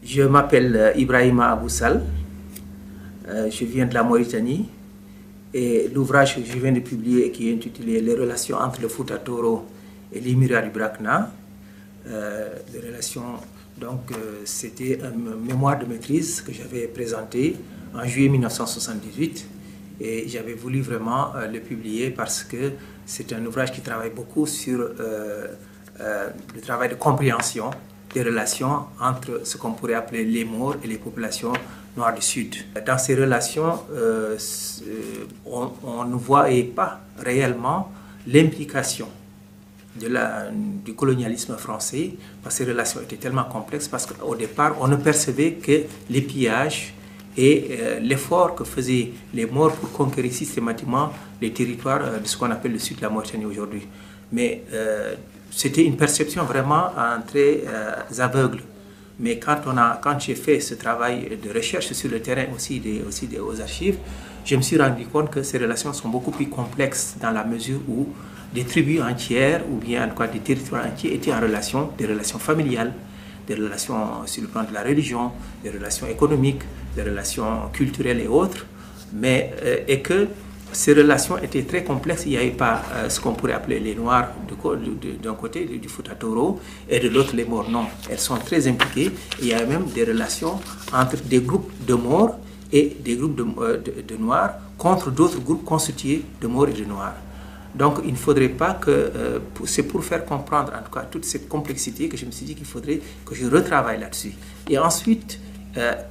Je m'appelle Ibrahima Aboussal, je viens de la Mauritanie et l'ouvrage que je viens de publier qui est intitulé « Les relations entre le Fouta Toro et l'Émirat du Brakna ». Les relations, donc c'était un mémoire de maîtrise que j'avais présenté en juillet 1978 et j'avais voulu vraiment le publier parce que c'est un ouvrage qui travaille beaucoup sur le travail de compréhension des relations entre ce qu'on pourrait appeler les Maures et les populations noires du Sud. Dans ces relations, on ne voyait pas réellement l'implication du colonialisme français, parce que ces relations étaient tellement complexes, parce qu'au départ, on ne percevait que les pillages et l'effort que faisaient les Maures pour conquérir systématiquement les territoires de ce qu'on appelle le sud de la Mauritanie aujourd'hui. Mais c'était une perception vraiment très aveugle. Mais quand j'ai fait ce travail de recherche sur le terrain, aussi aux archives, je me suis rendu compte que ces relations sont beaucoup plus complexes dans la mesure où des tribus entières, ou bien en tout cas des territoires entiers, étaient en relation, des relations familiales, des relations sur le plan de la religion, des relations économiques, des relations culturelles et autres, et que ces relations étaient très complexes. Il n'y avait pas ce qu'on pourrait appeler les Noirs d'un côté du Fouta Toro et de l'autre les Maures. Non, elles sont très impliquées. Il y a même des relations entre des groupes de Maures et des groupes de Noirs contre d'autres groupes constitués de Maures et de Noirs. Donc il ne faudrait pas que... c'est pour faire comprendre en tout cas toute cette complexité que je me suis dit qu'il faudrait que je retravaille là-dessus. Et ensuite,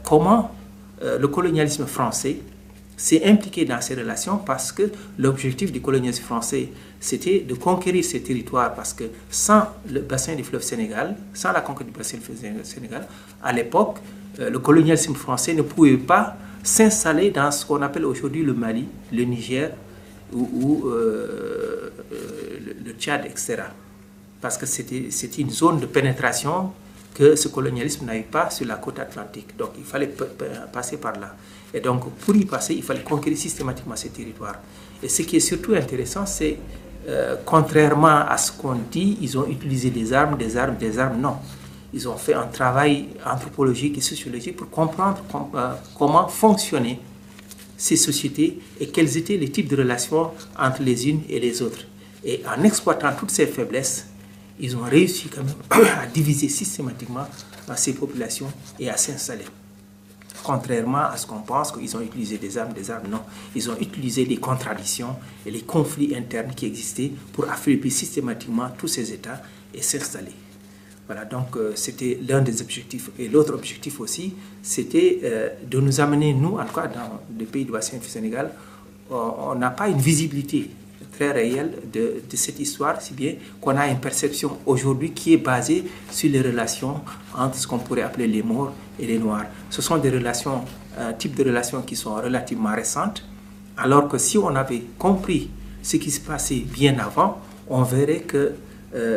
comment le colonialisme français s'est impliqué dans ces relations, parce que l'objectif du colonialisme français, c'était de conquérir ces territoires, parce que sans le bassin du fleuve Sénégal, sans la conquête du bassin du fleuve Sénégal, à l'époque, le colonialisme français ne pouvait pas s'installer dans ce qu'on appelle aujourd'hui le Mali, le Niger ou le Tchad, etc. Parce que c'était une zone de pénétration que ce colonialisme n'avait pas sur la côte atlantique. Donc il fallait passer par là. Et donc pour y passer, il fallait conquérir systématiquement ces territoires. Et ce qui est surtout intéressant, c'est contrairement à ce qu'on dit, ils ont utilisé des armes, non. Ils ont fait un travail anthropologique et sociologique pour comprendre comment fonctionnaient ces sociétés et quels étaient les types de relations entre les unes et les autres. Et en exploitant toutes ces faiblesses, ils ont réussi quand même à diviser systématiquement ces populations et à s'installer. Contrairement à ce qu'on pense qu'ils ont utilisé des armes, non. Ils ont utilisé les contradictions et les conflits internes qui existaient pour affaiblir systématiquement tous ces États et s'installer. Voilà, donc c'était l'un des objectifs. Et l'autre objectif aussi, c'était de nous amener, nous, en tout cas dans le pays du bassin du Sénégal, on n'a pas une visibilité très réelle de cette histoire, si bien qu'on a une perception aujourd'hui qui est basée sur les relations entre ce qu'on pourrait appeler les Maures et les Noirs. Ce sont des relations, un type de relations qui sont relativement récentes, alors que si on avait compris ce qui se passait bien avant, on verrait que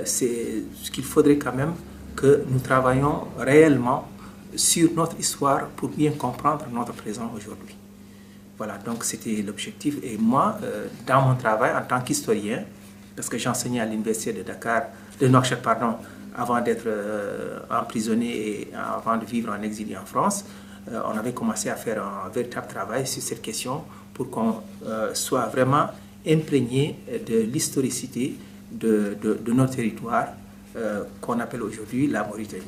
c'est ce qu'il faudrait quand même que nous travaillions réellement sur notre histoire pour bien comprendre notre présent aujourd'hui. Voilà, donc c'était l'objectif. Et moi, dans mon travail en tant qu'historien, parce que j'enseignais à l'université de Nouakchott, avant d'être emprisonné et avant de vivre en exil en France, on avait commencé à faire un véritable travail sur cette question pour qu'on soit vraiment imprégné de l'historicité de nos territoires qu'on appelle aujourd'hui la Mauritanie.